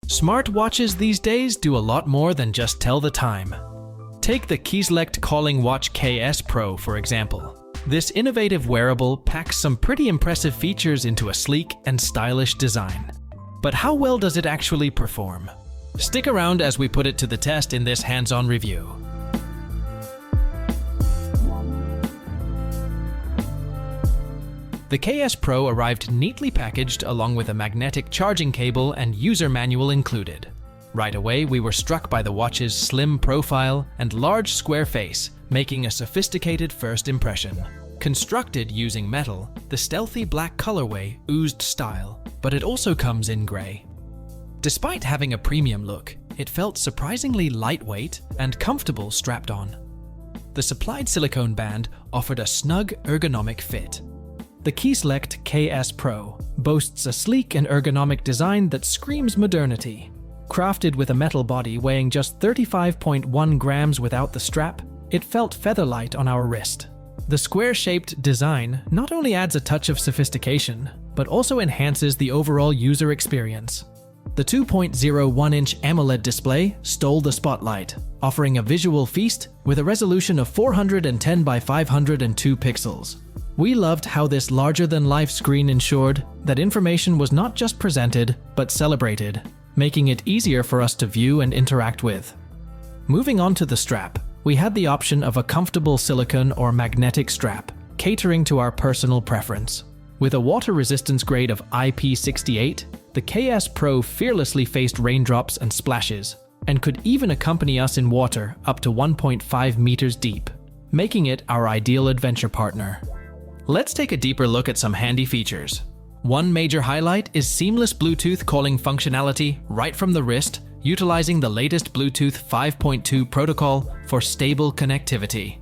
Smartwatches these days do a lot more than just tell the time. Take the Kieslect Calling Watch KS Pro, for example. This innovative wearable packs some pretty impressive features into a sleek and stylish design. But how well does it actually perform? Stick around as we put it to the test in this hands-on review. The KS Pro arrived neatly packaged along with a magnetic charging cable and user manual included. Right away, we were struck by the watch's slim profile and large square face, making a sophisticated first impression. Constructed using metal, the stealthy black colorway oozed style, but it also comes in gray. Despite having a premium look, it felt surprisingly lightweight and comfortable strapped on. The supplied silicone band offered a snug ergonomic fit. The Kieslect KS Pro boasts a sleek and ergonomic design that screams modernity. Crafted with a metal body weighing just 35.1 grams without the strap, it felt feather-light on our wrist. The square-shaped design not only adds a touch of sophistication, but also enhances the overall user experience. The 2.01-inch AMOLED display stole the spotlight, offering a visual feast with a resolution of 410 by 502 pixels. We loved how this larger-than-life screen ensured that information was not just presented, but celebrated, making it easier for us to view and interact with. Moving on to the strap, we had the option of a comfortable silicone or magnetic strap, catering to our personal preference. With a water resistance grade of IP68, the KS Pro fearlessly faced raindrops and splashes, and could even accompany us in water up to 1.5 meters deep, making it our ideal adventure partner. Let's take a deeper look at some handy features. One major highlight is seamless Bluetooth calling functionality right from the wrist, utilizing the latest Bluetooth 5.2 protocol for stable connectivity.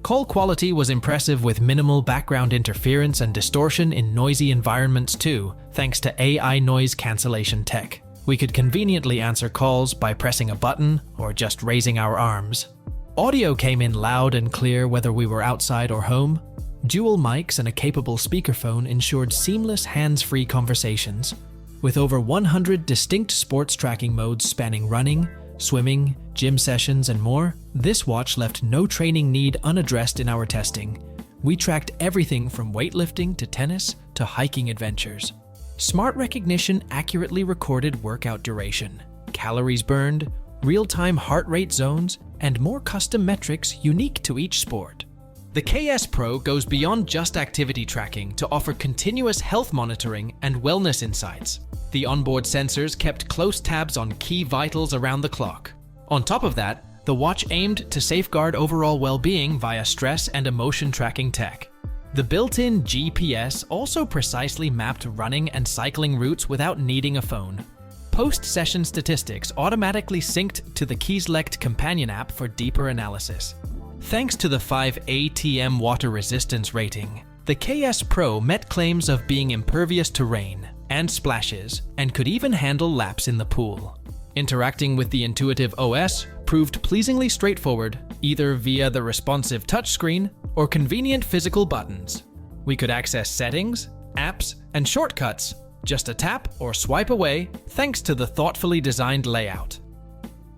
Call quality was impressive with minimal background interference and distortion in noisy environments too, thanks to AI noise cancellation tech. We could conveniently answer calls by pressing a button or just raising our arms. Audio came in loud and clear whether we were outside or home. Dual mics and a capable speakerphone ensured seamless hands-free conversations. With over 100 distinct sports tracking modes spanning running, swimming, gym sessions, and more, this watch left no training need unaddressed in our testing. We tracked everything from weightlifting to tennis to hiking adventures. Smart recognition accurately recorded workout duration, calories burned, real-time heart rate zones, and more custom metrics unique to each sport. The KS Pro goes beyond just activity tracking to offer continuous health monitoring and wellness insights. The onboard sensors kept close tabs on key vitals around the clock. On top of that, the watch aimed to safeguard overall well-being via stress and emotion tracking tech. The built-in GPS also precisely mapped running and cycling routes without needing a phone. Post-session statistics automatically synced to the Kieslect companion app for deeper analysis. Thanks to the 5 ATM water resistance rating, the KS Pro met claims of being impervious to rain and splashes and could even handle laps in the pool. Interacting with the intuitive OS proved pleasingly straightforward, either via the responsive touchscreen or convenient physical buttons. We could access settings, apps, and shortcuts, just a tap or swipe away, thanks to the thoughtfully designed layout.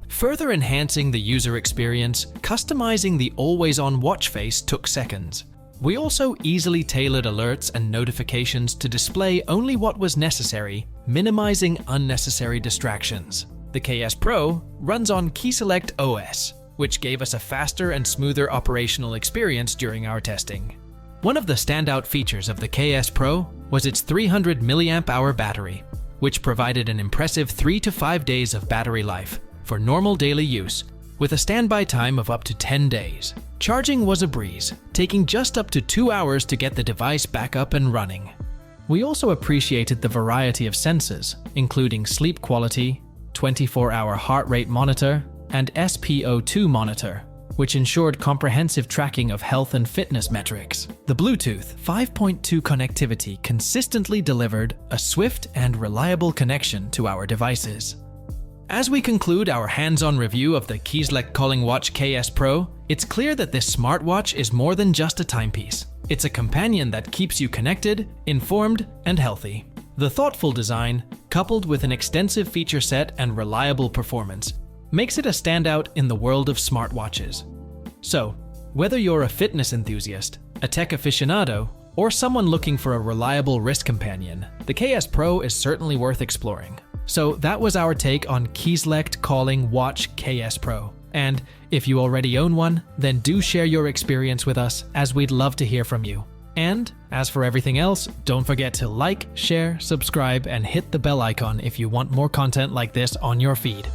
Further enhancing the user experience, customizing the always-on watch face took seconds. We also easily tailored alerts and notifications to display only what was necessary, minimizing unnecessary distractions. The KS Pro runs on Kieslect OS, which gave us a faster and smoother operational experience during our testing. One of the standout features of the KS Pro was its 300 mAh battery, which provided an impressive 3 to 5 days of battery life for normal daily use, with a standby time of up to 10 days. Charging was a breeze, taking just up to 2 hours to get the device back up and running. We also appreciated the variety of sensors, including sleep quality, 24-hour heart rate monitor, and SpO2 monitor, which ensured comprehensive tracking of health and fitness metrics. The Bluetooth 5.2 connectivity consistently delivered a swift and reliable connection to our devices. As we conclude our hands-on review of the Kieslect Calling Watch KS Pro, it's clear that this smartwatch is more than just a timepiece. It's a companion that keeps you connected, informed, and healthy. The thoughtful design, coupled with an extensive feature set and reliable performance, makes it a standout in the world of smartwatches. So, whether you're a fitness enthusiast, a tech aficionado, or someone looking for a reliable wrist companion, the KS Pro is certainly worth exploring. So that was our take on Kieslect calling watch KS Pro. And if you already own one, then do share your experience with us, as we'd love to hear from you. And as for everything else, don't forget to like, share, subscribe, and hit the bell icon if you want more content like this on your feed.